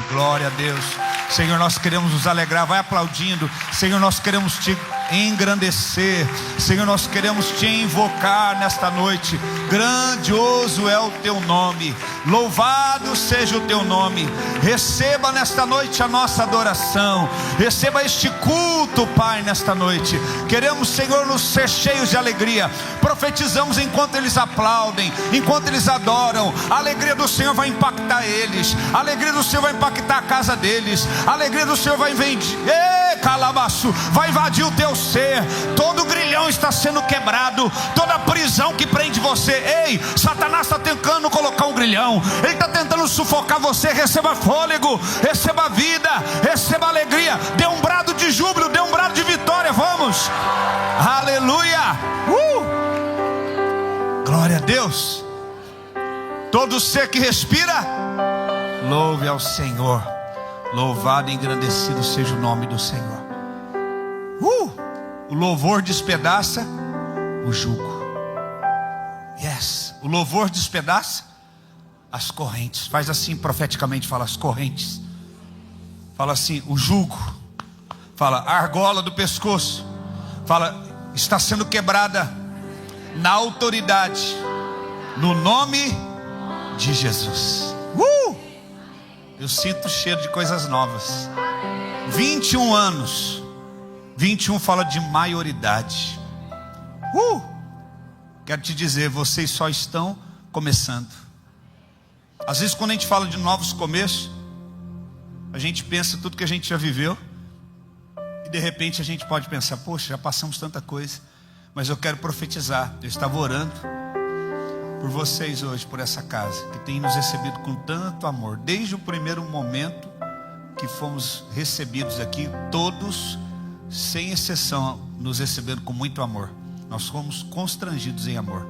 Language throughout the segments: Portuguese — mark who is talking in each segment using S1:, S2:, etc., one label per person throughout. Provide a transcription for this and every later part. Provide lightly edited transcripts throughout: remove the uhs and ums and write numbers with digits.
S1: Glória a Deus. Senhor, nós queremos nos alegrar. Vai aplaudindo. Senhor, nós queremos te engrandecer. Senhor, nós queremos te invocar nesta noite. Grandioso é o teu nome. Louvado seja o teu nome. Receba nesta noite a nossa adoração. Receba este culto, Pai, nesta noite. Queremos, Senhor, nos ser cheios de alegria. Profetizamos enquanto eles aplaudem, enquanto eles adoram. A alegria do Senhor vai impactar eles. A alegria do Senhor vai impactar a casa deles. A alegria do Senhor vai invadir, vai invadir o teu ser. Todo grilhão está sendo quebrado. Toda prisão que prende você. Ei, Satanás está tentando colocar um grilhão. Ele está tentando sufocar você. Receba fôlego, receba vida, receba alegria. Dê um brado de júbilo, dê um brado de vitória. Vamos, aleluia. Glória a Deus. Todo ser que respira, louve ao Senhor. Louvado e engrandecido seja o nome do Senhor. O louvor despedaça o jugo. Yes. O louvor despedaça as correntes. Faz assim profeticamente, fala as correntes. Fala assim, o jugo. Fala a argola do pescoço. Fala, está sendo quebrada na autoridade, no nome de Jesus. Eu sinto o cheiro de coisas novas. 21 anos. 21 fala de maioridade. Quero te dizer, vocês só estão começando. Às vezes quando a gente fala de novos começos, a gente pensa tudo que a gente já viveu. E de repente a gente pode pensar, poxa, já passamos tanta coisa. Mas eu quero profetizar. Eu estava orando por vocês hoje, por essa casa, que tem nos recebido com tanto amor. Desde o primeiro momento que fomos recebidos aqui, todos, sem exceção, nos receberam com muito amor. Nós fomos constrangidos em amor.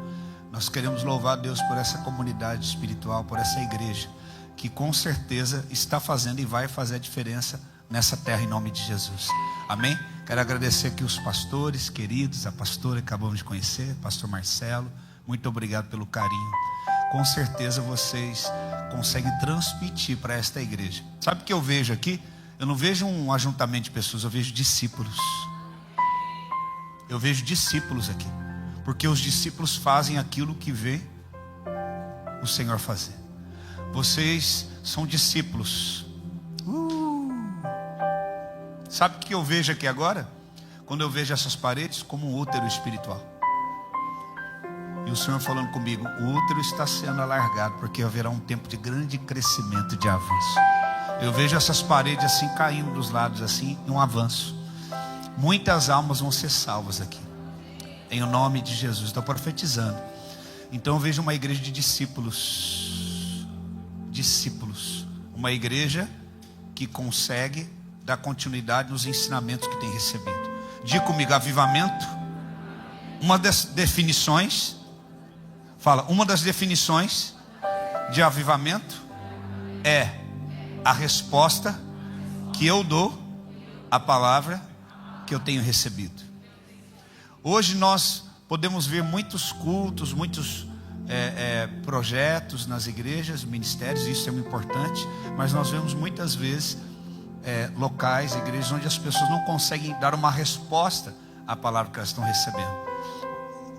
S1: Nós queremos louvar a Deus por essa comunidade espiritual, por essa igreja, que com certeza está fazendo e vai fazer a diferença nessa terra, em nome de Jesus. Amém? Quero agradecer aqui os pastores queridos, a pastora que acabamos de conhecer, pastor Marcelo. Muito obrigado pelo carinho. Com certeza vocês conseguem transmitir para esta igreja. Sabe o que eu vejo aqui? Eu não vejo um ajuntamento de pessoas, eu vejo discípulos. Eu vejo discípulos aqui. Porque os discípulos fazem aquilo que vê o Senhor fazer. Vocês são discípulos. Sabe o que eu vejo aqui agora? Quando eu vejo essas paredes como um útero espiritual. E o Senhor falando comigo, o útero está sendo alargado, porque haverá um tempo de grande crescimento, de avanço. Eu vejo essas paredes assim caindo dos lados, assim, em um avanço. Muitas almas vão ser salvas aqui, em nome de Jesus. Estou profetizando. Então eu vejo uma igreja de discípulos. Discípulos. Uma igreja que consegue dar continuidade nos ensinamentos que tem recebido. Diga comigo, avivamento. Uma das definições. Fala, uma das definições de avivamento é a resposta que eu dou à palavra que eu tenho recebido. Hoje nós podemos ver muitos cultos, muitos projetos nas igrejas, ministérios, isso é muito importante, mas nós vemos muitas vezes locais, igrejas, onde as pessoas não conseguem dar uma resposta à palavra que elas estão recebendo.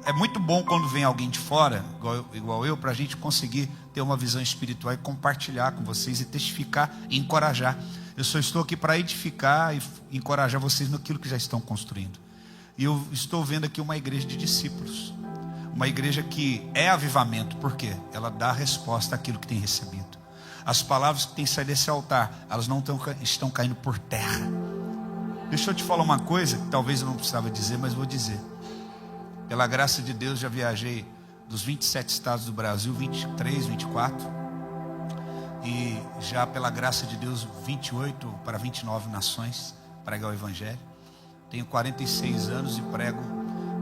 S1: É muito bom quando vem alguém de fora, igual eu, para a gente conseguir ter uma visão espiritual e compartilhar com vocês e testificar e encorajar. Eu só estou aqui para edificar e encorajar vocês naquilo que já estão construindo. E eu estou vendo aqui uma igreja de discípulos. Uma igreja que é avivamento, por quê? Ela dá resposta àquilo que tem recebido. As palavras que têm saído desse altar, elas não estão caindo por terra. Deixa eu te falar uma coisa que talvez eu não precisava dizer, mas vou dizer. Pela graça de Deus, já viajei dos 27 estados do Brasil, 23, 24. E já pela graça de Deus, 28 para 29 nações, pregar o Evangelho. Tenho 46 anos e prego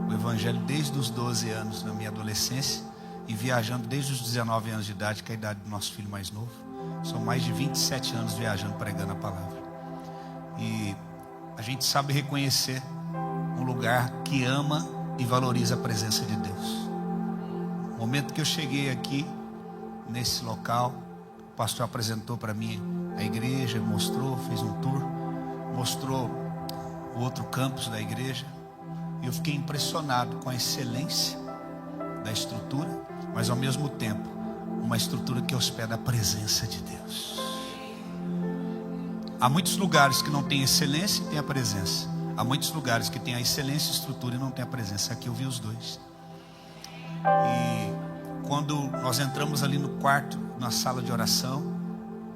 S1: o Evangelho desde os 12 anos na minha adolescência. E viajando desde os 19 anos de idade, que é a idade do nosso filho mais novo. São mais de 27 anos viajando, pregando a palavra. E a gente sabe reconhecer um lugar que ama e valoriza a presença de Deus. No momento que eu cheguei aqui, nesse local, o pastor apresentou para mim a igreja, mostrou, fez um tour, mostrou o outro campus da igreja. E eu fiquei impressionado com a excelência da estrutura, mas ao mesmo tempo, uma estrutura que hospeda a presença de Deus. Há muitos lugares que não tem excelência e tem a presença. Há muitos lugares que tem a excelência, a estrutura e não tem a presença. Aqui eu vi os dois. E quando nós entramos ali no quarto, na sala de oração,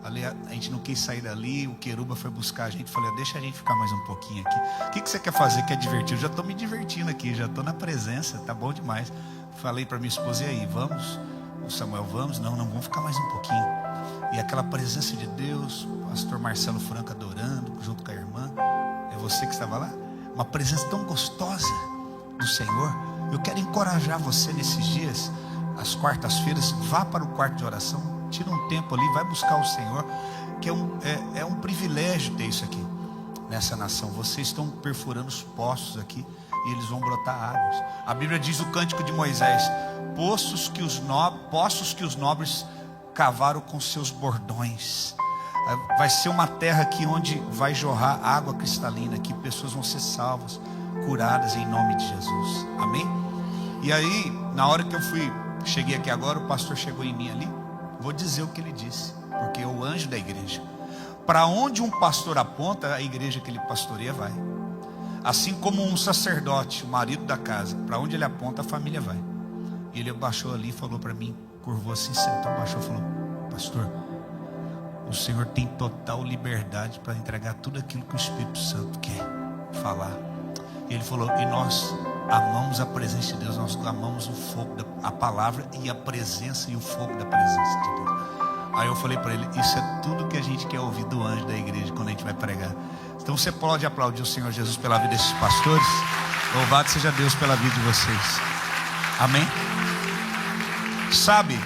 S1: ali a gente não quis sair dali, o Queruba foi buscar a gente, falei, deixa a gente ficar mais um pouquinho aqui. O que você quer fazer? Quer divertir? Eu já estou me divertindo aqui, já estou na presença, tá bom demais. Falei para minha esposa, e aí, vamos? O Samuel, vamos? Não, vamos ficar mais um pouquinho. E aquela presença de Deus, o pastor Marcelo Franco adorando, junto com a irmã. É você que estava lá? Uma presença tão gostosa do Senhor. Eu quero encorajar você nesses dias, às quartas-feiras, vá para o quarto de oração, tira um tempo ali, vai buscar o Senhor, que é um privilégio ter isso aqui, nessa nação. Vocês estão perfurando os poços aqui, e eles vão brotar águas. A Bíblia diz o cântico de Moisés, poços que os nobres cavaram com seus bordões. Vai ser uma terra aqui onde vai jorrar água cristalina, que pessoas vão ser salvas, curadas em nome de Jesus, amém? E aí, na hora que eu cheguei aqui agora, o pastor chegou em mim ali, vou dizer o que ele disse, porque é o anjo da igreja. Para onde um pastor aponta, a igreja que ele pastoreia vai. Assim como um sacerdote, o marido da casa, para onde ele aponta, a família vai. E ele abaixou ali e falou para mim, curvou assim, sentou, abaixou e falou, pastor, o Senhor tem total liberdade para entregar tudo aquilo que o Espírito Santo quer falar. E ele falou, e nós amamos a presença de Deus, nós amamos o fogo, a palavra e a presença e o fogo da presença de Deus. Aí eu falei para ele, isso é tudo que a gente quer ouvir do anjo da igreja quando a gente vai pregar. Então você pode aplaudir o Senhor Jesus pela vida desses pastores. Louvado seja Deus pela vida de vocês. Amém? Sabe,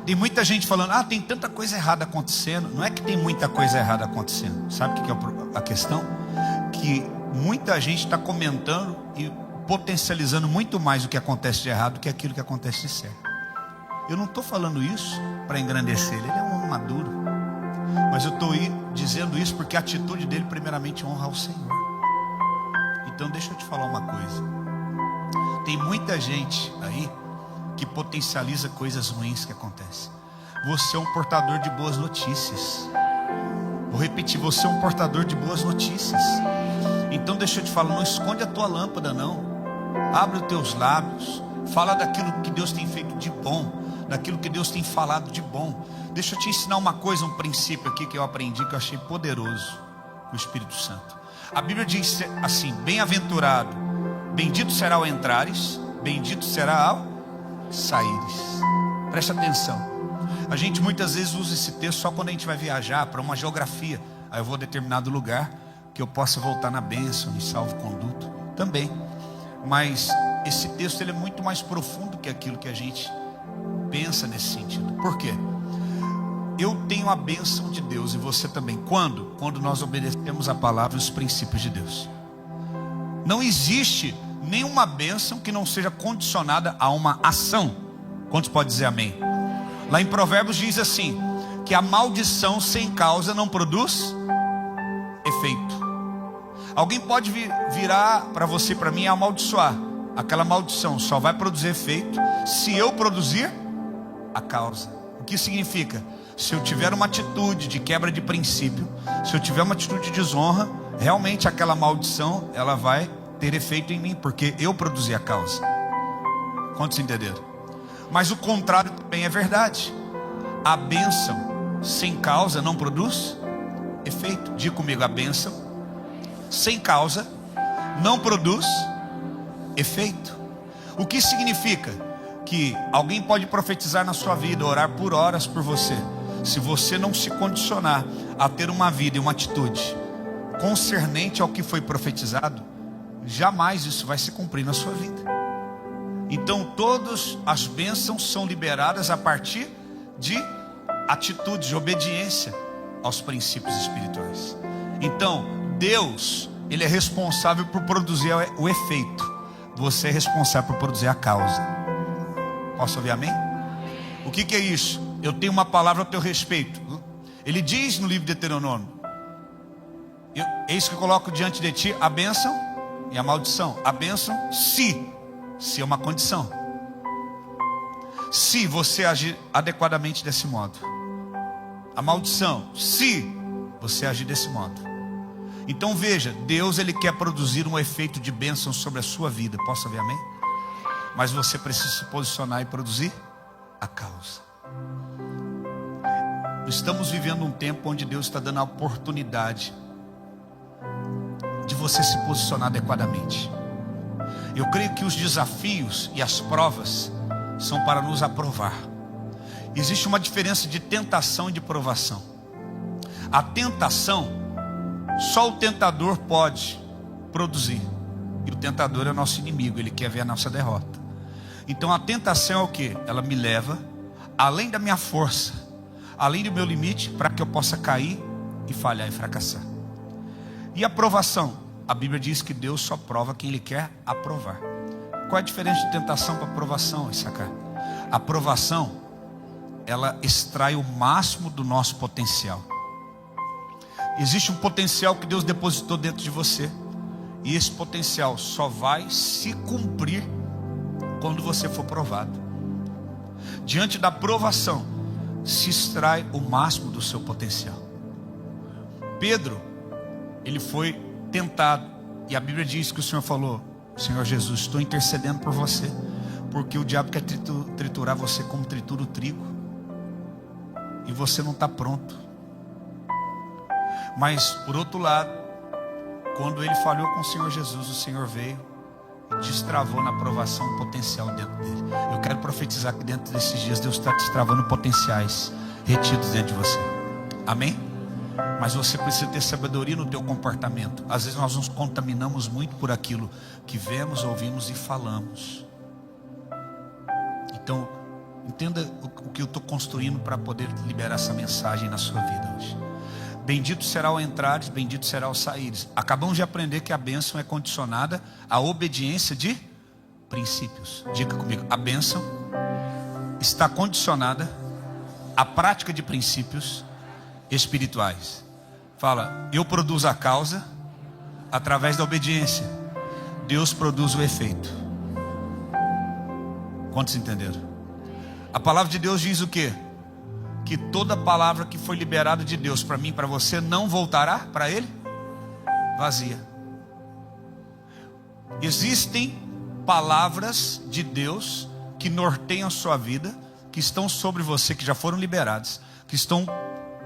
S1: tem muita gente falando, tem tanta coisa errada acontecendo. Não é que tem muita coisa errada acontecendo. Sabe o que é a questão? Que muita gente está comentando e potencializando muito mais o que acontece de errado do que aquilo que acontece de certo. Eu não estou falando isso para engrandecer ele é um homem maduro, mas eu estou dizendo isso porque a atitude dele primeiramente honra ao Senhor. Então deixa eu te falar uma coisa, tem muita gente aí que potencializa coisas ruins que acontecem. Você é um portador de boas notícias. Vou repetir, você é um portador de boas notícias. Então deixa eu te falar, não esconde a tua lâmpada não. Abre os teus lábios, fala daquilo que Deus tem feito de bom, daquilo que Deus tem falado de bom. Deixa eu te ensinar uma coisa, um princípio aqui que eu aprendi, que eu achei poderoso, o Espírito Santo. A Bíblia diz assim, bem-aventurado, bendito será ao entrares, bendito será ao saíres. Preste atenção, a gente muitas vezes usa esse texto só quando a gente vai viajar para uma geografia. Aí eu vou a determinado lugar, que eu possa voltar na bênção, em salvo-conduto, também. Mas esse texto ele é muito mais profundo que aquilo que a gente pensa nesse sentido. Por quê? Eu tenho a bênção de Deus e você também. Quando? Quando nós obedecemos a palavra e os princípios de Deus. Não existe nenhuma bênção que não seja condicionada a uma ação. Quantos podem dizer amém? Lá em Provérbios diz assim, que a maldição sem causa não produz efeito. Alguém pode virar para você, para mim, e amaldiçoar. Aquela maldição só vai produzir efeito se eu produzir a causa. O que significa? Se eu tiver uma atitude de quebra de princípio, se eu tiver uma atitude de desonra, realmente aquela maldição ela vai ter efeito em mim, porque eu produzi a causa. Quantos entenderam? Mas o contrário também é verdade. A bênção sem causa não produz efeito. Diga comigo, a bênção sem causa não produz efeito. O que significa? Que alguém pode profetizar na sua vida, orar por horas por você. Se você não se condicionar a ter uma vida e uma atitude concernente ao que foi profetizado, jamais isso vai se cumprir na sua vida. Então todas as bênçãos são liberadas a partir de atitudes de obediência aos princípios espirituais. Então Deus, Ele é responsável por produzir o efeito. Você é responsável por produzir a causa. Posso ouvir amém? O que é isso? Eu tenho uma palavra a teu respeito. Ele diz no livro de Deuteronômio: eis que eu coloco diante de ti a bênção e a maldição. A bênção, se é uma condição, se você agir adequadamente desse modo. A maldição, se você agir desse modo. Então veja, Deus ele quer produzir um efeito de bênção sobre a sua vida. Posso ver amém? Mas você precisa se posicionar e produzir a causa. Estamos vivendo um tempo onde Deus está dando a oportunidade de você se posicionar adequadamente. Eu creio que os desafios e as provas são para nos aprovar. Existe uma diferença de tentação e de provação. A tentação, só o tentador pode produzir. E o tentador é o nosso inimigo, ele quer ver a nossa derrota. Então a tentação é o que? Ela me leva além da minha força, além do meu limite, para que eu possa cair e falhar e fracassar. E a provação? A Bíblia diz que Deus só prova quem Ele quer aprovar. Qual é a diferença de tentação para provação, Issacar? A provação, ela extrai o máximo do nosso potencial. Existe um potencial que Deus depositou dentro de você, e esse potencial só vai se cumprir quando você for provado. Diante da provação se extrai o máximo do seu potencial. Pedro, ele foi tentado, e a Bíblia diz que o Senhor falou: Senhor Jesus, estou intercedendo por você, porque o diabo quer triturar você como tritura o trigo, e você não está pronto. Mas por outro lado, quando ele falhou com o Senhor Jesus, o Senhor veio e destravou na provação o potencial dentro dele. Eu quero profetizar que dentro desses dias Deus está destravando potenciais retidos dentro de você. Amém? Mas você precisa ter sabedoria no teu comportamento. Às vezes nós nos contaminamos muito por aquilo que vemos, ouvimos e falamos. Então, entenda o que eu estou construindo para poder liberar essa mensagem na sua vida hoje. Bendito será o entrares, bendito será o saíres. Acabamos de aprender que a bênção é condicionada à obediência de princípios. Diga comigo, a bênção está condicionada à prática de princípios espirituais. Fala, eu produzo a causa através da obediência. Deus produz o efeito. Quantos entenderam? A palavra de Deus diz o quê? Que toda palavra que foi liberada de Deus para mim e para você não voltará para Ele vazia. Existem palavras de Deus que norteiam a sua vida, que estão sobre você, que já foram liberadas, que estão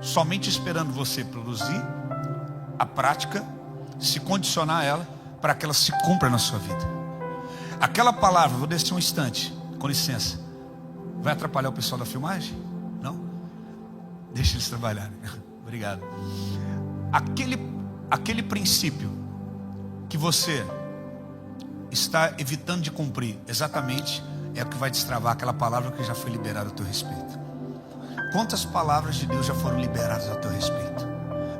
S1: somente esperando você produzir a prática, se condicionar a ela, para que ela se cumpra na sua vida. Aquela palavra, vou descer um instante, com licença. Vai atrapalhar o pessoal da filmagem? Não? Deixa eles trabalharem. Obrigado. Aquele princípio que você está evitando de cumprir, exatamente é o que vai destravar aquela palavra que já foi liberada a teu respeito. Quantas palavras de Deus já foram liberadas a teu respeito,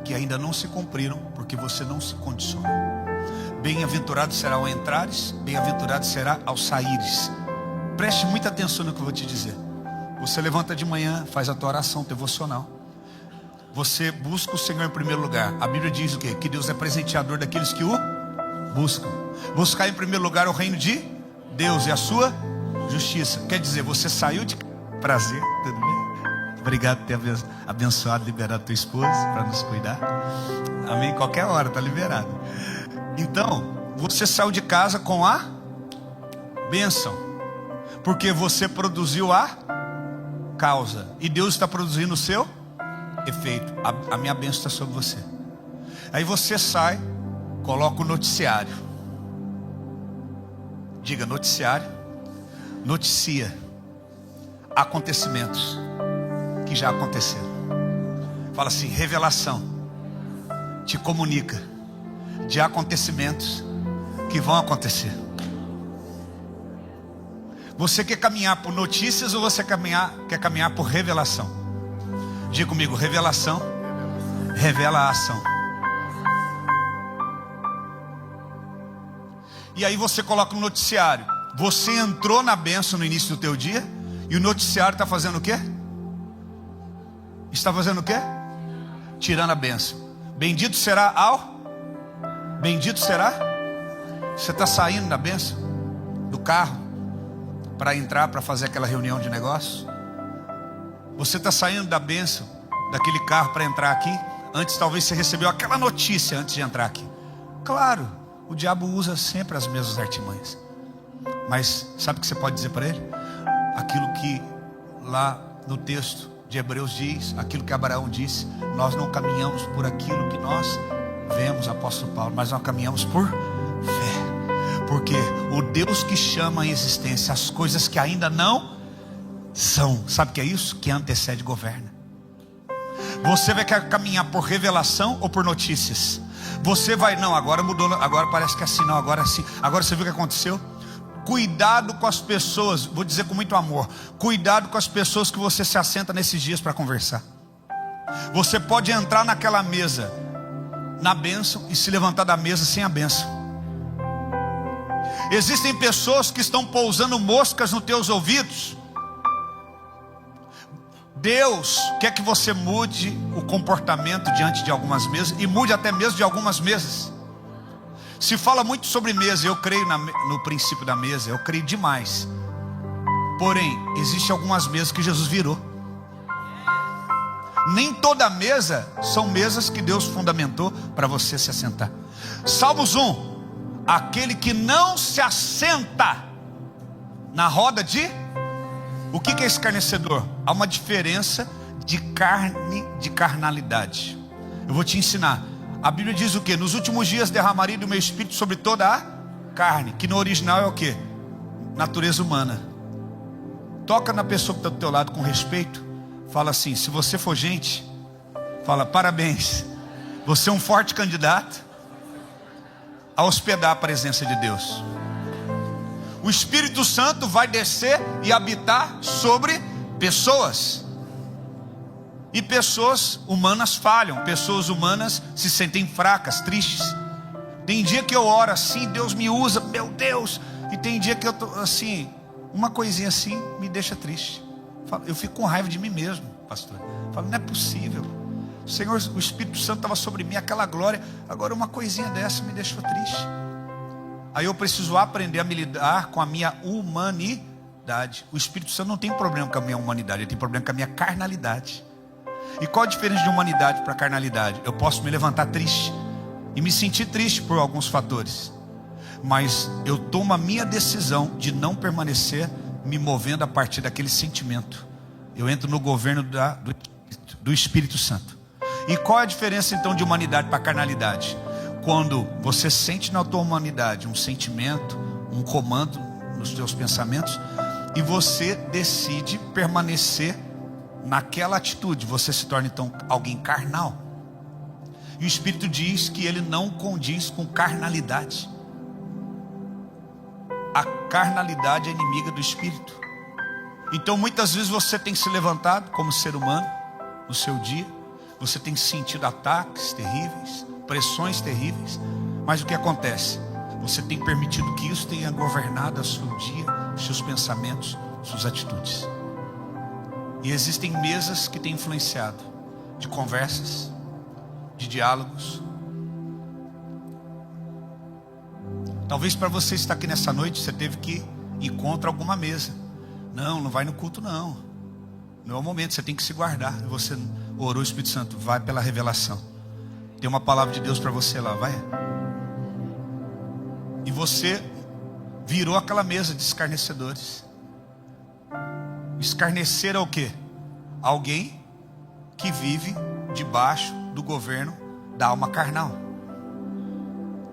S1: que ainda não se cumpriram, porque você não se condicionou? Bem-aventurado será ao entrares, bem-aventurado será ao saíres. Preste muita atenção no que eu vou te dizer. Você levanta de manhã, faz a tua oração devocional. Você busca o Senhor em primeiro lugar. A Bíblia diz o quê? Que Deus é presenteador daqueles que o buscam. Buscar em primeiro lugar o reino de Deus e a sua justiça. Quer dizer, você saiu de prazer, tudo bem? Obrigado por ter abençoado, liberado tua esposa para nos cuidar. Amém? Qualquer hora está liberado. Então, você saiu de casa com a bênção, porque você produziu a causa, e Deus está produzindo o seu efeito. A minha bênção está sobre você. Aí você sai, coloca o noticiário. Diga noticiário. Noticia acontecimentos que já aconteceram. Fala assim, revelação te comunica de acontecimentos que vão acontecer. Você quer caminhar por notícias ou você quer caminhar por revelação? Diga comigo, revelação revela a ação. E aí você coloca no noticiário. Você entrou na bênção no início do teu dia, e o noticiário está fazendo o quê? Está fazendo o quê? tirando a bênção. Bendito será Bendito será? Você está saindo da bênção do carro para entrar, para fazer aquela reunião de negócio? Você está saindo da bênção daquele carro para entrar aqui? Antes talvez você recebeu aquela notícia antes de entrar aqui. Claro, o diabo usa sempre as mesmas artimanhas. Mas sabe o que você pode dizer para ele? Aquilo que lá no texto de Hebreus diz, aquilo que Abraão disse: nós não caminhamos por aquilo que nós vemos, apóstolo Paulo, mas nós caminhamos por fé. Porque o Deus que chama em existência as coisas que ainda não são, sabe o que é isso? Que antecede e governa. Você vai querer caminhar por revelação ou por notícias? Você vai, não, agora mudou, agora parece que é assim, não, agora é assim. Agora você viu o que aconteceu? Cuidado com as pessoas, vou dizer com muito amor, cuidado com as pessoas que você se assenta nesses dias para conversar. Você pode entrar naquela mesa na bênção e se levantar da mesa sem a bênção. Existem pessoas que estão pousando moscas nos teus ouvidos. Deus quer que você mude o comportamento diante de algumas mesas, e mude até mesmo de algumas mesas. Se fala muito sobre mesa, eu creio no princípio da mesa, eu creio demais. Porém, existem algumas mesas que Jesus virou. Nem toda mesa são mesas que Deus fundamentou para você se assentar. Salmos 1: aquele que não se assenta na roda de... O que é escarnecedor? Há uma diferença de carne, de carnalidade. Eu vou te ensinar. A Bíblia diz o que? Nos últimos dias derramarei do meu espírito sobre toda a carne. Que no original é o que? Natureza humana. Toca na pessoa que está do teu lado com respeito. Fala assim: se você for gente, fala, parabéns, você é um forte candidato a hospedar a presença de Deus. O Espírito Santo vai descer e habitar sobre pessoas. E pessoas humanas falham, pessoas humanas se sentem fracas, tristes. Tem dia que eu oro assim, Deus me usa, meu Deus. E tem dia que eu estou assim, uma coisinha assim me deixa triste. Eu fico com raiva de mim mesmo, pastor. Falo, não é possível. Senhor, o Espírito Santo estava sobre mim, aquela glória. Agora uma coisinha dessa me deixou triste. Aí eu preciso aprender a me lidar com a minha humanidade. O Espírito Santo não tem problema com a minha humanidade, ele tem problema com a minha carnalidade. E qual a diferença de humanidade para carnalidade? Eu posso me levantar triste e me sentir triste por alguns fatores, mas eu tomo a minha decisão de não permanecer me movendo a partir daquele sentimento. Eu entro no governo do Espírito Santo. E qual é a diferença então de humanidade para carnalidade? Quando você sente na tua humanidade um sentimento, um comando nos teus pensamentos, e você decide permanecer naquela atitude, você se torna então alguém carnal. E o Espírito diz que ele não condiz com carnalidade. A carnalidade é inimiga do Espírito. Então muitas vezes você tem se levantado como ser humano no seu dia, você tem sentido ataques terríveis, pressões terríveis, mas o que acontece? Você tem permitido que isso tenha governado o seu dia, os seus pensamentos, suas atitudes. E existem mesas que têm influenciado, de conversas, de diálogos. Talvez para você estar aqui nessa noite, você teve que ir contra alguma mesa. Não vai no culto não. Não é o momento, você tem que se guardar. Você orou, o Espírito Santo, vai pela revelação. Tem uma palavra de Deus para você lá, vai. E você virou aquela mesa de escarnecedores. Escarnecer é o quê? Alguém que vive debaixo do governo da alma carnal.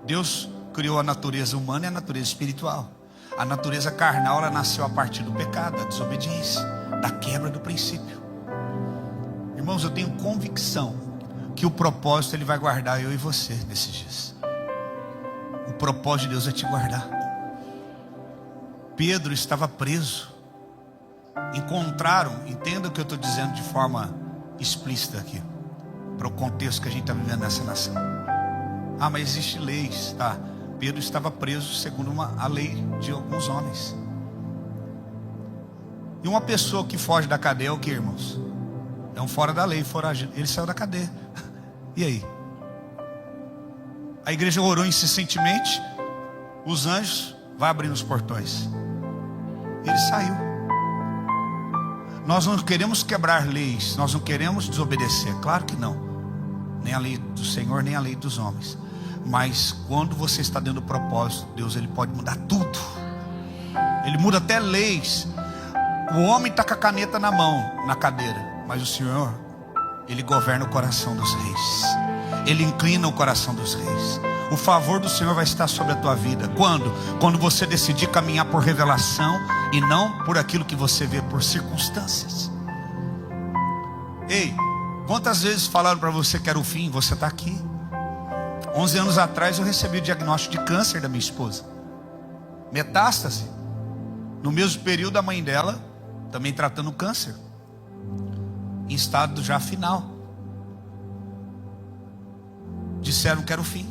S1: Deus criou a natureza humana e a natureza espiritual. A natureza carnal, ela nasceu a partir do pecado, da desobediência, da quebra do princípio. Irmãos, eu tenho convicção que o propósito ele vai guardar eu e você nesses dias. O propósito de Deus é te guardar. Pedro estava preso. Encontraram, entenda o que eu estou dizendo de forma explícita aqui, para o contexto que a gente está vivendo nessa nação. Ah, mas existem leis, tá? Pedro estava preso segundo a lei de alguns homens. E uma pessoa que foge da cadeia é o que, irmãos? É um fora da lei, foragido. Ele saiu da cadeia. E aí? A igreja orou incessantemente, os anjos vão abrindo os portões. Ele saiu. Nós não queremos quebrar leis, nós não queremos desobedecer, claro que não. Nem a lei do Senhor, nem a lei dos homens. Mas quando você está dentro do propósito, Deus, Ele pode mudar tudo. Ele muda até leis. O homem está com a caneta na mão, na cadeira, mas o Senhor, Ele governa o coração dos reis. Ele inclina o coração dos reis. O favor do Senhor vai estar sobre a tua vida. Quando? Quando você decidir caminhar por revelação e não por aquilo que você vê por circunstâncias. Ei, quantas vezes falaram para você que era o fim? Você está aqui. 11 anos atrás eu recebi o diagnóstico de câncer da minha esposa. Metástase. No mesmo período a mãe dela também tratando câncer. Em estado já final. Disseram que era o fim.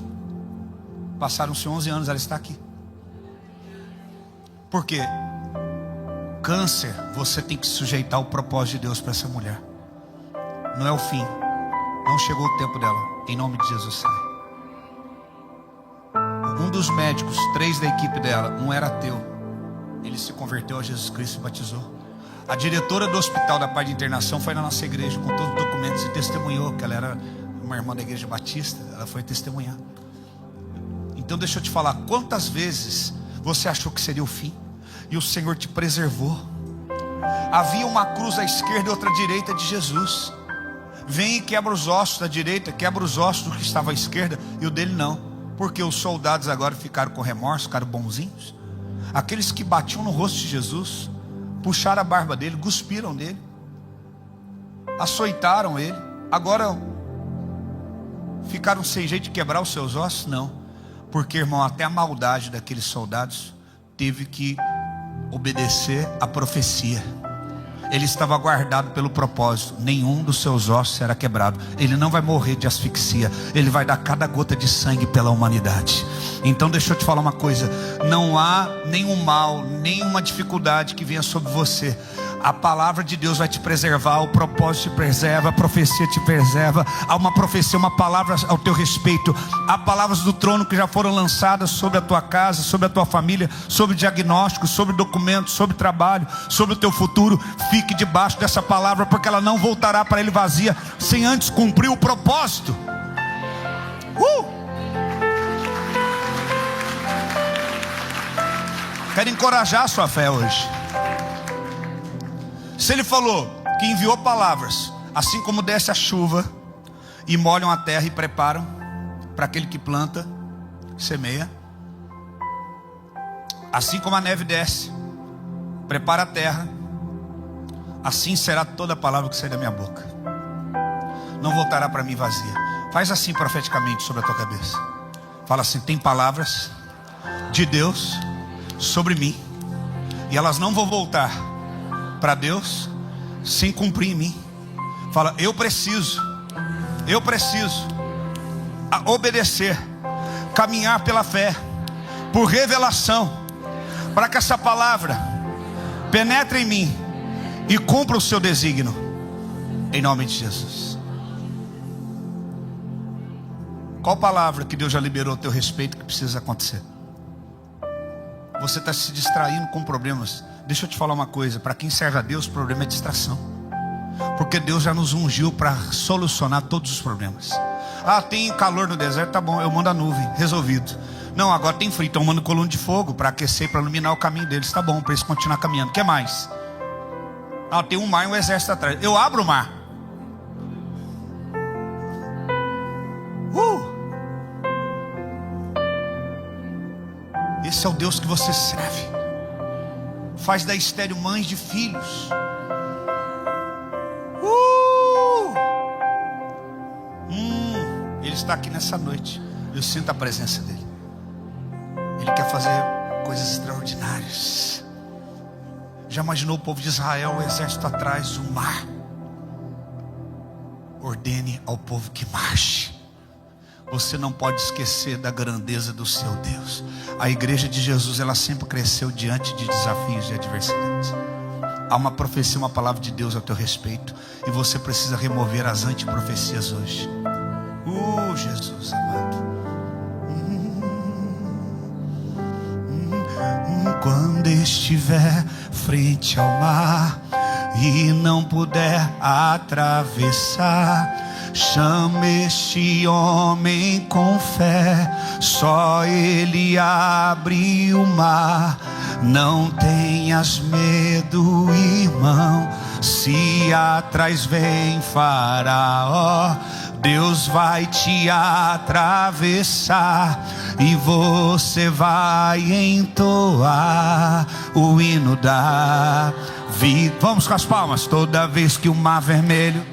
S1: Passaram-se 11 anos, ela está aqui. Por quê? Câncer, você tem que sujeitar o propósito de Deus para essa mulher. Não é o fim. Não chegou o tempo dela. Em nome de Jesus, sai. Um dos médicos, 3 da equipe dela, um era ateu. Ele se converteu a Jesus Cristo e batizou. A diretora do hospital da Paz de Internação foi na nossa igreja com todos os documentos e testemunhou que ela era uma irmã da igreja batista. Ela foi testemunhar. Então deixa eu te falar, quantas vezes você achou que seria o fim e o Senhor te preservou? Havia uma cruz à esquerda e outra à direita de Jesus. Vem e quebra os ossos da direita, quebra os ossos do que estava à esquerda, e o dele não. Porque os soldados agora ficaram com remorso, ficaram bonzinhos. Aqueles que batiam no rosto de Jesus, puxaram a barba dele, cuspiram nele, açoitaram ele. Agora ficaram sem jeito de quebrar os seus ossos? Não. Porque, irmão, até a maldade daqueles soldados teve que obedecer à profecia. Ele estava guardado pelo propósito. Nenhum dos seus ossos será quebrado. Ele não vai morrer de asfixia. Ele vai dar cada gota de sangue pela humanidade. Então deixa eu te falar uma coisa. Não há nenhum mal, nenhuma dificuldade que venha sobre você. A palavra de Deus vai te preservar. O propósito te preserva. A profecia te preserva. Há uma profecia, uma palavra ao teu respeito. Há palavras do trono que já foram lançadas sobre a tua casa, sobre a tua família, sobre diagnóstico, sobre documentos, sobre trabalho, sobre o teu futuro. Fique debaixo dessa palavra, porque ela não voltará para ele vazia, sem antes cumprir o propósito. Quero encorajar a sua fé hoje. Se ele falou que enviou palavras, assim como desce a chuva e molham a terra e preparam para aquele que planta, semeia, assim como a neve desce, prepara a terra, assim será toda a palavra que sair da minha boca. Não voltará para mim vazia. Faz assim profeticamente sobre a tua cabeça. Fala assim: tem palavras de Deus sobre mim, e elas não vão voltar para Deus sem cumprir em mim. Fala: eu preciso obedecer, caminhar pela fé, por revelação, para que essa palavra penetre em mim e cumpra o seu desígnio, em nome de Jesus. Qual palavra que Deus já liberou a teu respeito que precisa acontecer? Você está se distraindo com problemas. Deixa eu te falar uma coisa: para quem serve a Deus, o problema é distração, porque Deus já nos ungiu para solucionar todos os problemas. Ah, tem calor no deserto, tá bom, eu mando a nuvem, resolvido. Não, agora tem frio, então eu mando coluna de fogo para aquecer, para iluminar o caminho deles, tá bom, para eles continuar caminhando. O que mais? Ah, tem um mar e um exército atrás, eu abro o mar. Esse é o Deus que você serve. Faz da estéril mães de filhos. Ele está aqui nessa noite. Eu sinto a presença dele. Ele quer fazer coisas extraordinárias. Já imaginou o povo de Israel, o exército atrás, o mar? Ordene ao povo que marche. Você não pode esquecer da grandeza do seu Deus. A igreja de Jesus, ela sempre cresceu diante de desafios e adversidades. Há uma profecia, uma palavra de Deus a teu respeito, e você precisa remover as antiprofecias hoje. Jesus amado. Quando estiver frente ao mar e não puder atravessar, chame este homem com fé, só ele abre o mar. Não tenhas medo, irmão, se atrás vem Faraó, Deus vai te atravessar e você vai entoar o hino da vida. Vamos com as palmas. Toda vez que o mar vermelho,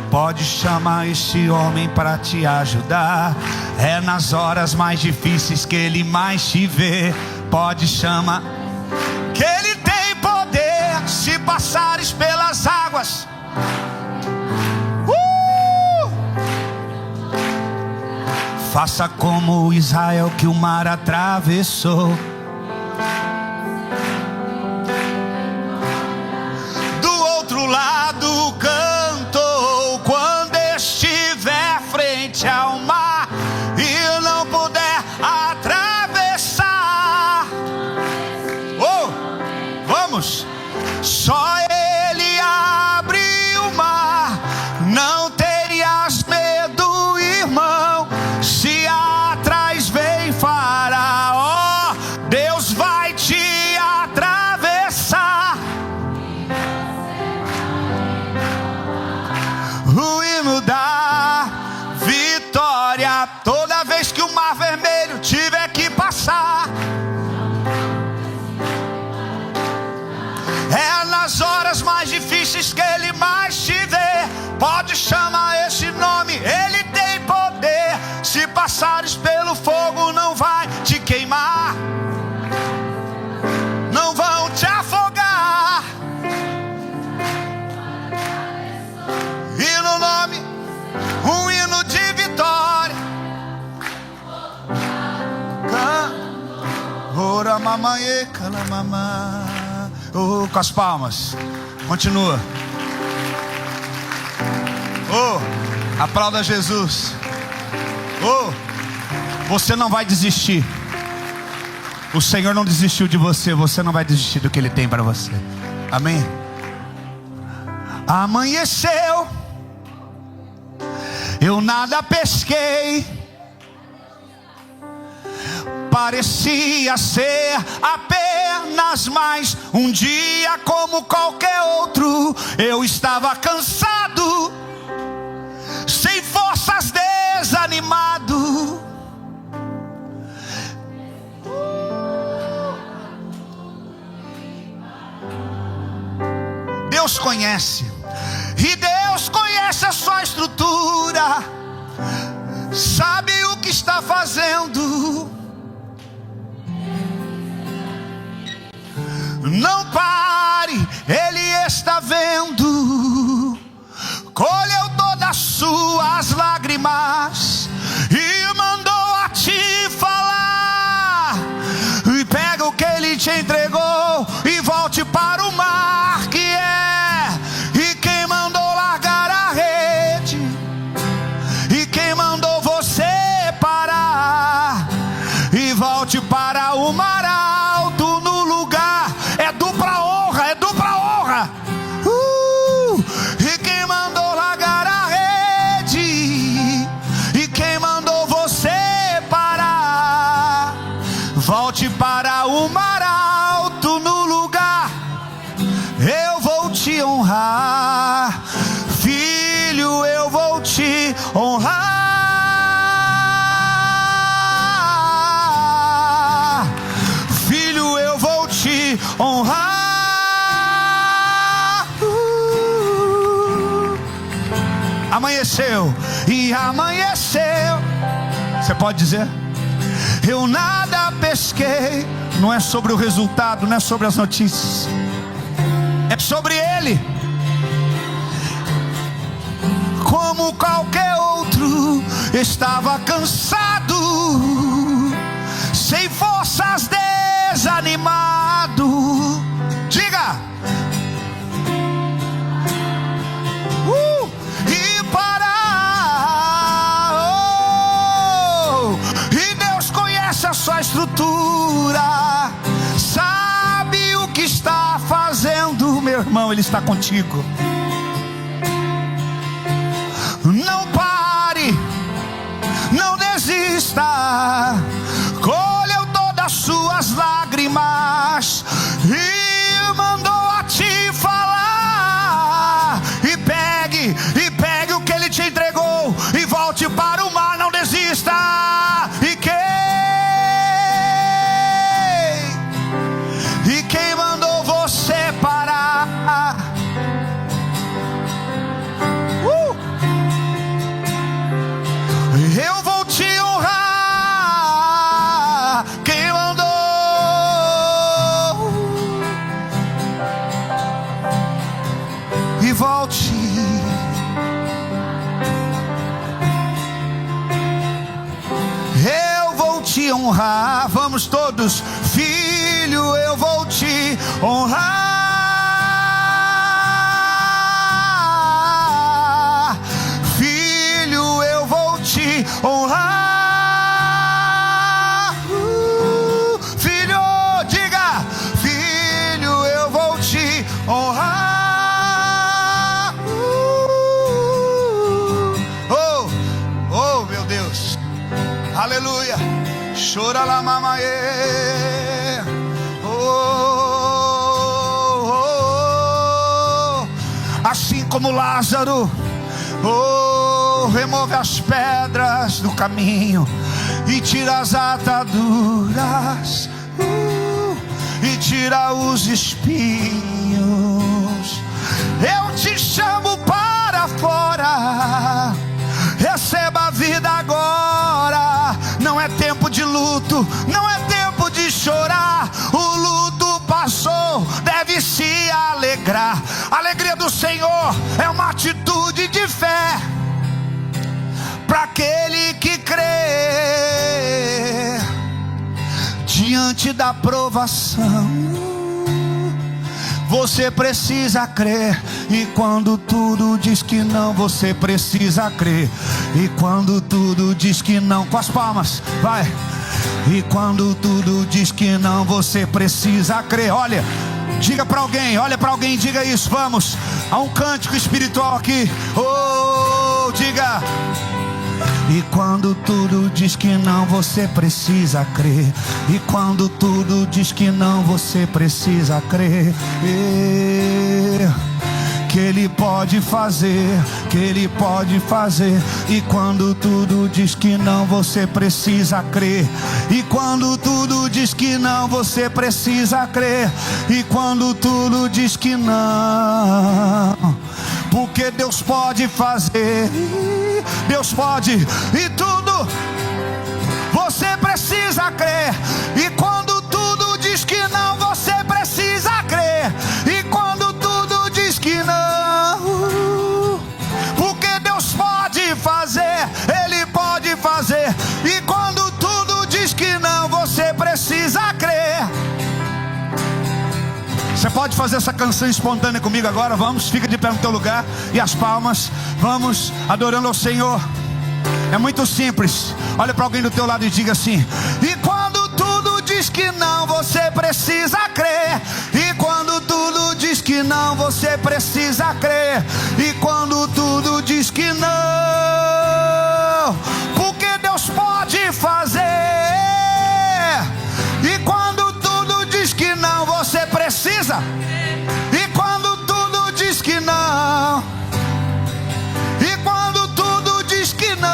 S1: pode chamar este homem para te ajudar. É nas horas mais difíceis que ele mais te vê. Pode chamar, que ele tem poder. Se passares pelas águas, faça como Israel, que o mar atravessou. Do outro lado cantou. Quando estiver frente ao mar e não puder atravessar, vamos. Só ele abre o mar. Não terias medo, irmão, se atrás vem Faraó, Deus vai te atravessar. O hino da vitória. Toda vez que o mar vermelho tiver que passar, é nas horas mais difíceis que ele mais te vê. Pode chamar esse nome, ele tem poder. Se passares pelo fogo, não vai te queimar, não vão te afogar. E no nome, um hino de vitória. Ora mamaê, calamamá. Com as palmas. Continua. Aplauda Jesus. Você não vai desistir. O Senhor não desistiu de você. Você não vai desistir do que Ele tem para você. Amém? Amanheceu, eu nada pesquei. Parecia ser apenas mais um dia como qualquer outro. Eu estava cansado, sem forças, desanimado. Deus conhece, e Deus conhece a sua estrutura, sabe o que está fazendo. Não pare, Ele está vendo. Colheu todas as suas lágrimas e mandou a te falar. E pega o que Ele te entregou e volte para o mar que é. E quem mandou largar a rede, e quem mandou você parar, e volte para o mar alto no lugar. É dupla honra, é dupla honra. E quem mandou largar a rede, e quem mandou você parar, volte para o mar alto no lugar. Eu vou te honrar, filho, eu vou te honrar. Filho, eu vou te honrar. Amanheceu e amanheceu. Você pode dizer: eu nada pesquei. Não é sobre o resultado, não é sobre as notícias, é sobre Ele. Como qualquer outro, estava cansado, sem forças, desanimado. Diga. E parar sua estrutura, sabe o que está fazendo, meu irmão, Ele está contigo. Não pare, não desista, colheu todas as suas lágrimas e mandou a te falar. E pegue o que Ele te entregou e volte para o mar, não desista. E quem mandou você parar? Eu vou te honrar. Quem mandou? E volte. Eu vou te honrar. Vamos todos. Filho, eu vou te honrar. Filho, eu vou te honrar. Filho, diga. Filho, eu vou te honrar. Oh, meu Deus. Aleluia. Chora lá, mamaê. Assim como Lázaro, remove as pedras do caminho e tira as ataduras, e tira os espinhos. Eu te chamo para fora, receba a vida agora. Não é tempo de luto, não é tempo de chorar. O luto passou, deve se alegrar. A alegria do Senhor é uma atitude de fé para aquele que crê. Diante da provação, você precisa crer. E quando tudo diz que não, você precisa crer. E quando tudo diz que não, com as palmas, vai. E quando tudo diz que não, você precisa crer. Olha, diga para alguém, olha para alguém, diga isso. Vamos, há um cântico espiritual aqui. Oh, diga. E quando tudo diz que não, você precisa crer. E quando tudo diz que não, você precisa crer. Que Ele pode fazer, que Ele pode fazer. E quando tudo diz que não, você precisa crer. E quando tudo diz que não, você precisa crer. E quando tudo diz que não, porque Deus pode fazer, Deus pode, e tudo você precisa crer. E quando tudo diz que não, você precisa crer. E quando tudo diz que não, porque Deus pode fazer, Ele pode fazer. E quando tudo diz que não, você precisa crer. Você pode fazer essa canção espontânea comigo agora? Vamos, fica de pé no teu lugar e as palmas. Vamos adorando ao Senhor. É muito simples. Olha para alguém do teu lado e diga assim: e quando tudo diz que não, você precisa crer. E quando tudo diz que não, você precisa crer. E quando tudo diz que não, porque Deus pode fazer. E quando tudo diz que não, você precisa. E quando tudo diz que não, e quando tudo diz que não,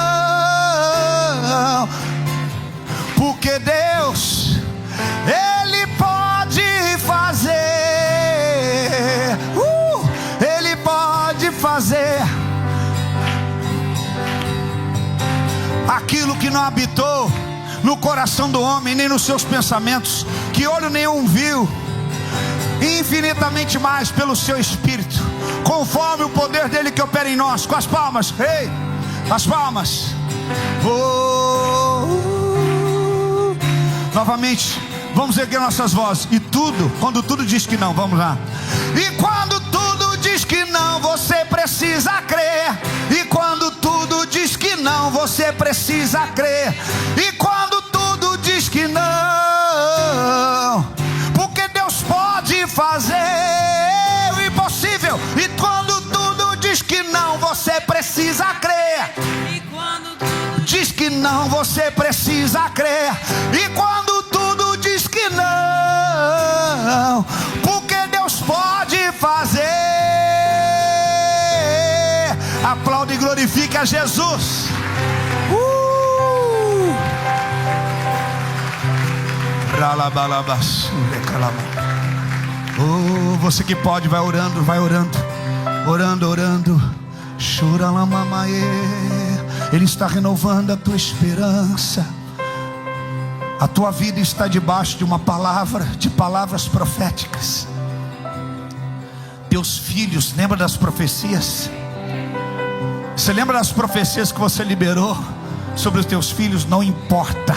S1: porque Deus, Ele pode fazer. Ele pode fazer aquilo que não habitou no coração do homem, nem nos seus pensamentos, que olho nenhum viu, infinitamente mais pelo seu Espírito, conforme o poder dele que opera em nós. Com as palmas, ei, as palmas. Novamente, vamos erguer nossas vozes. E tudo, quando tudo diz que não, vamos lá. E quando tudo diz que não, você precisa crer. E quando tudo diz que não, você precisa crer. E quando tudo diz que não, diz que não, você precisa crer. E quando tudo diz que não, porque Deus pode fazer. Aplaude e glorifique a Jesus. Oh, você que pode, vai orando, vai orando, orando, orando. Ele está renovando a tua esperança. A tua vida está debaixo de uma palavra, de palavras proféticas. Teus filhos, lembra das profecias? Você lembra das profecias que você liberou sobre os teus filhos? Não importa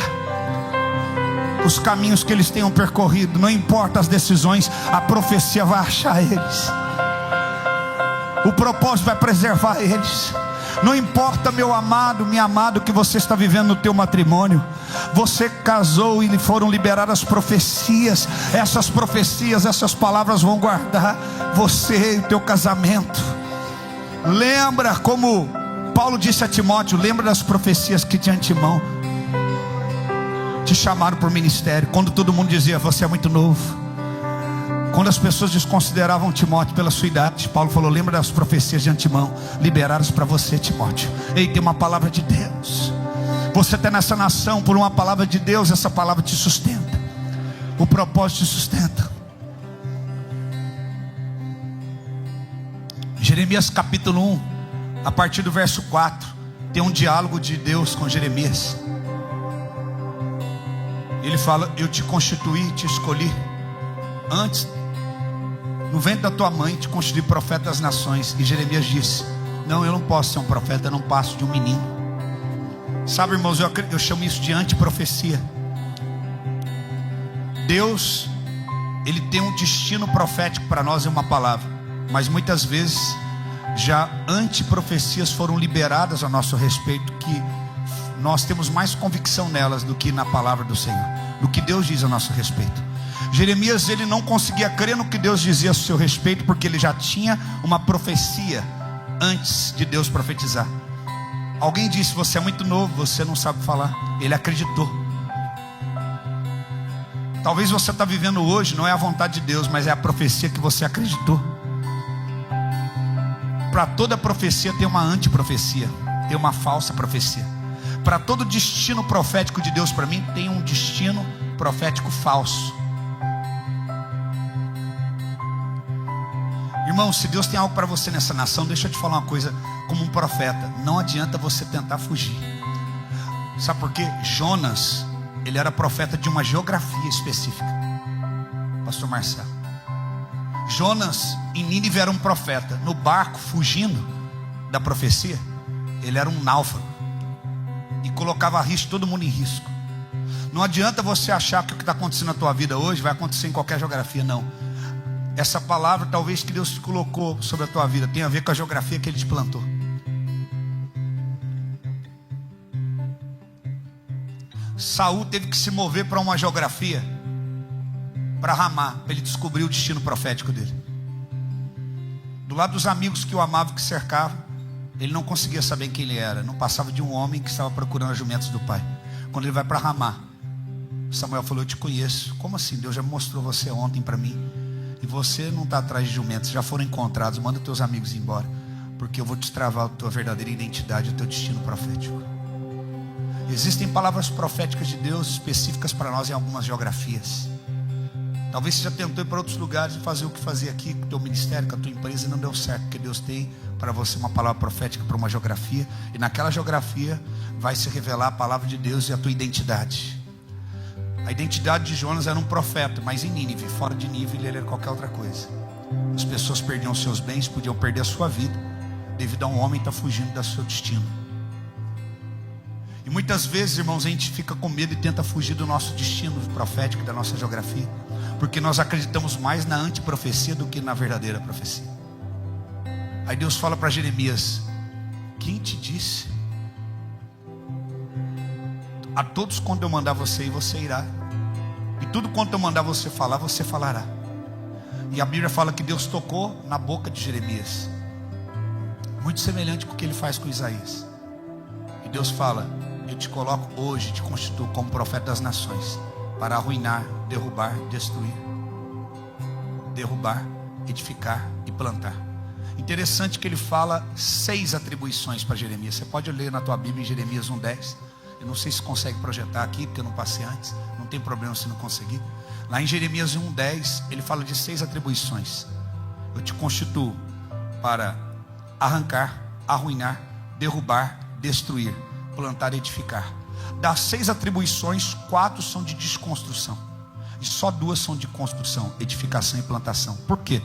S1: os caminhos que eles tenham percorrido, não importa as decisões, a profecia vai achar eles. O propósito vai preservar eles. Não importa, meu amado, minha amada, o que você está vivendo no teu matrimônio. Você casou e lhe foram liberadas profecias. Essas profecias, essas palavras vão guardar você e o teu casamento. Lembra, como Paulo disse a Timóteo, lembra das profecias que de antemão te chamaram para o ministério. Quando todo mundo dizia, você é muito novo. Quando as pessoas desconsideravam Timóteo pela sua idade, Paulo falou, lembra das profecias de antemão liberadas para você, Timóteo. Ei, tem uma palavra de Deus. Você está nessa nação por uma palavra de Deus. Essa palavra te sustenta. O propósito te sustenta. Jeremias capítulo 1, a partir do verso 4, tem um diálogo de Deus com Jeremias. Ele fala, eu te constituí, te escolhi antes, no ventre da tua mãe, te constituí profeta das nações. E Jeremias disse, não, eu não posso ser um profeta, eu não passo de um menino. Sabe, irmãos, eu chamo isso de antiprofecia. Deus, Ele tem um destino profético para nós, é uma palavra. Mas muitas vezes já antiprofecias foram liberadas a nosso respeito, que nós temos mais convicção nelas do que na palavra do Senhor, do que Deus diz a nosso respeito. Jeremias, ele não conseguia crer no que Deus dizia a seu respeito, porque ele já tinha uma profecia antes de Deus profetizar. Alguém disse, você é muito novo, você não sabe falar. Ele acreditou. Talvez você está vivendo hoje, não é a vontade de Deus, mas é a profecia que você acreditou. Para toda profecia tem uma antiprofecia, tem uma falsa profecia. Para todo destino profético de Deus para mim, tem um destino profético falso. Irmão, se Deus tem algo para você nessa nação, deixa eu te falar uma coisa, como um profeta, não adianta você tentar fugir. Sabe por quê? Jonas, ele era profeta de uma geografia específica. Pastor Marcelo, Jonas em Nínive era um profeta. No barco, fugindo da profecia, ele era um náufrago e colocava a risco, todo mundo em risco. Não adianta você achar que o que está acontecendo na tua vida hoje vai acontecer em qualquer geografia, não. Essa palavra talvez que Deus te colocou sobre a tua vida tem a ver com a geografia que Ele te plantou. Saul teve que se mover para uma geografia, para Ramá, para ele descobrir o destino profético dele. Do lado dos amigos que o amavam, que cercavam, ele não conseguia saber quem ele era. Não passava de um homem que estava procurando os jumentos do pai. Quando ele vai para Ramá, Samuel falou, eu te conheço. Como assim? Deus já mostrou você ontem para mim. E você não está atrás de jumentos, já foram encontrados. Manda teus amigos embora, porque eu vou destravar a tua verdadeira identidade, o teu destino profético. Existem palavras proféticas de Deus específicas para nós em algumas geografias. Talvez você já tentou ir para outros lugares e fazer o que fazia aqui com o teu ministério, com a tua empresa, e não deu certo, porque Deus tem para você uma palavra profética para uma geografia, e naquela geografia vai se revelar a palavra de Deus e a tua identidade. A identidade de Jonas era um profeta, mas em Nínive, fora de Nínive ele era qualquer outra coisa. As pessoas perdiam seus bens, podiam perder a sua vida, devido a um homem estar fugindo do seu destino. E muitas vezes, irmãos, a gente fica com medo e tenta fugir do nosso destino profético, da nossa geografia, porque nós acreditamos mais na antiprofecia do que na verdadeira profecia. Aí Deus fala para Jeremias, quem te disse? A todos quando eu mandar você ir, você irá. E tudo quanto eu mandar você falar, você falará. E a Bíblia fala que Deus tocou na boca de Jeremias, muito semelhante com o que ele faz com Isaías. E Deus fala, Eu te coloco hoje, te constituo como profeta das nações, para arruinar, derrubar, destruir, derrubar, edificar e plantar. Interessante que ele fala 6 atribuições para Jeremias. Você pode ler na tua Bíblia em Jeremias 1:10. Eu não sei se consegue projetar aqui, porque eu não passei antes. Não tem problema se não conseguir. Lá em Jeremias 1:10, ele fala de 6 atribuições. Eu te constituo para arrancar, arruinar, derrubar, destruir, plantar e edificar. Das 6 atribuições, 4 são de desconstrução. E só 2 são de construção, edificação e plantação. Por quê?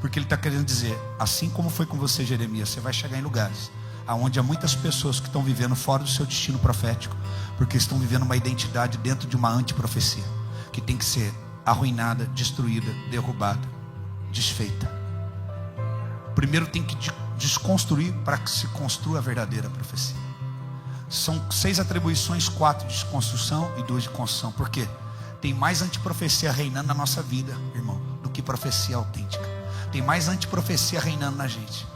S1: Porque ele está querendo dizer, assim como foi com você, Jeremias, você vai chegar em lugares onde há muitas pessoas que estão vivendo fora do seu destino profético, porque estão vivendo uma identidade dentro de uma antiprofecia, que tem que ser arruinada, destruída, derrubada, desfeita. Primeiro tem que desconstruir para que se construa a verdadeira profecia. São 6 atribuições, 4 de desconstrução e 2 de construção. Por quê? Tem mais antiprofecia reinando na nossa vida, irmão, do que profecia autêntica. Tem mais antiprofecia reinando na gente.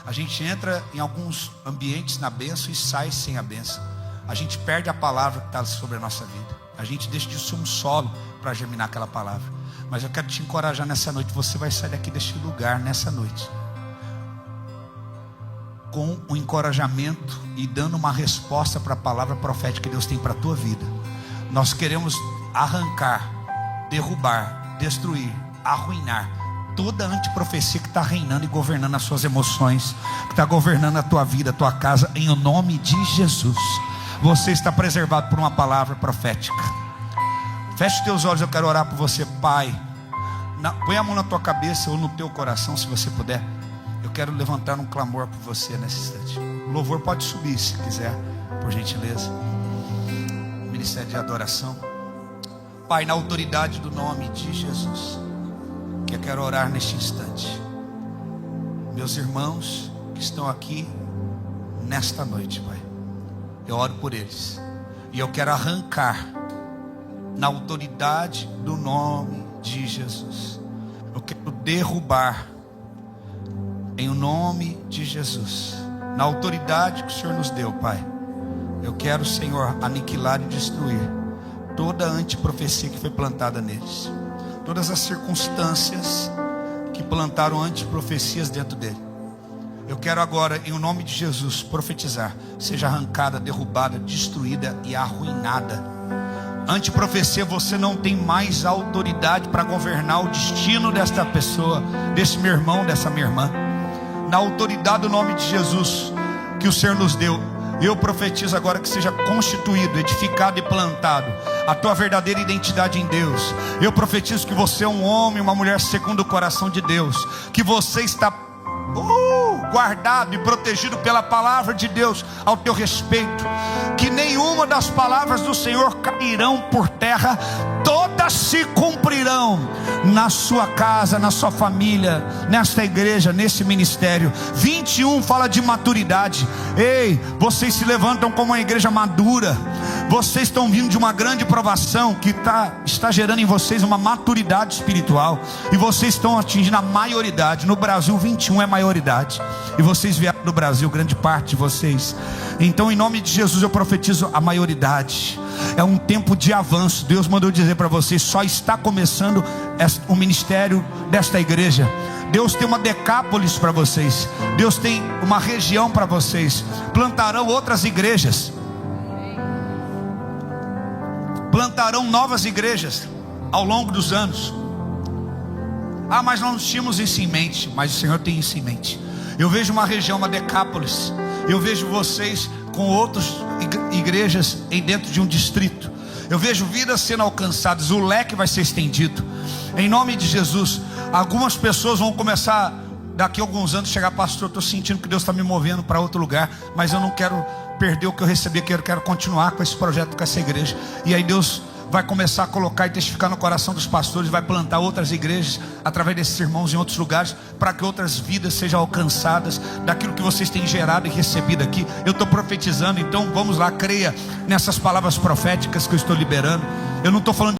S1: A gente entra em alguns ambientes na bênção e sai sem a bênção. A gente perde a palavra que está sobre a nossa vida. A gente deixa de ser um solo para germinar aquela palavra. Mas eu quero te encorajar nessa noite. Você vai sair daqui deste lugar nessa noite com um encorajamento e dando uma resposta para a palavra profética que Deus tem para a tua vida. Nós queremos arrancar, derrubar, destruir, arruinar toda a antiprofecia que está reinando e governando as suas emoções, que está governando a tua vida, a tua casa, em o nome de Jesus. Você está preservado por uma palavra profética. Feche teus olhos, eu quero orar por você, Pai. Põe a mão na tua cabeça ou no teu coração, se você puder. Eu quero levantar um clamor por você nesse instante. O louvor pode subir se quiser, por gentileza. Ministério de adoração. Pai, na autoridade do nome de Jesus, que eu quero orar neste instante. Meus irmãos que estão aqui nesta noite, Pai, eu oro por eles. E eu quero arrancar, na autoridade do nome de Jesus, eu quero derrubar, em nome de Jesus, na autoridade que o Senhor nos deu, Pai. Eu quero, Senhor, aniquilar e destruir toda a antiprofecia que foi plantada neles, todas as circunstâncias que plantaram antiprofecias dentro dele. Eu quero agora, em nome de Jesus, profetizar: seja arrancada, derrubada, destruída e arruinada. Antiprofecia, você não tem mais autoridade para governar o destino desta pessoa, desse meu irmão, dessa minha irmã. Na autoridade do nome de Jesus que o Senhor nos deu, eu profetizo agora que seja constituído, edificado e plantado a tua verdadeira identidade em Deus. Eu profetizo que você é um homem, uma mulher segundo o coração de Deus, que você está guardado e protegido pela palavra de Deus ao teu respeito, que nenhuma das palavras do Senhor cairão por terra, todas se cumprirão na sua casa, na sua família, nesta igreja, nesse ministério. 21 fala de maturidade. Ei, vocês se levantam como uma igreja madura. Vocês estão vindo de uma grande provação que está gerando em vocês uma maturidade espiritual, e vocês estão atingindo a maioridade. No Brasil 21 é maioridade, e vocês vieram do Brasil, grande parte de vocês. Então, em nome de Jesus, eu profetizo a maioridade. É um tempo de avanço. Deus mandou dizer para vocês: só está começando o ministério desta igreja. Deus tem uma Decápolis para vocês. Deus tem uma região para vocês. Plantarão outras igrejas, plantarão novas igrejas ao longo dos anos. Mas nós não tínhamos isso em mente. Mas o Senhor tem isso em mente. Eu vejo uma região, uma Decápolis. Eu vejo vocês com outras igrejas dentro de um distrito. Eu vejo vidas sendo alcançadas. O leque vai ser estendido em nome de Jesus. Algumas pessoas vão começar daqui a alguns anos chegar: pastor, eu estou sentindo que Deus está me movendo para outro lugar, mas eu não quero perder o que eu recebi aqui. Eu quero continuar com esse projeto, com essa igreja. E aí Deus vai começar a colocar e testificar no coração dos pastores, vai plantar outras igrejas através desses irmãos em outros lugares, para que outras vidas sejam alcançadas daquilo que vocês têm gerado e recebido aqui. Eu estou profetizando, então vamos lá, creia nessas palavras proféticas que eu estou liberando. Eu não estou falando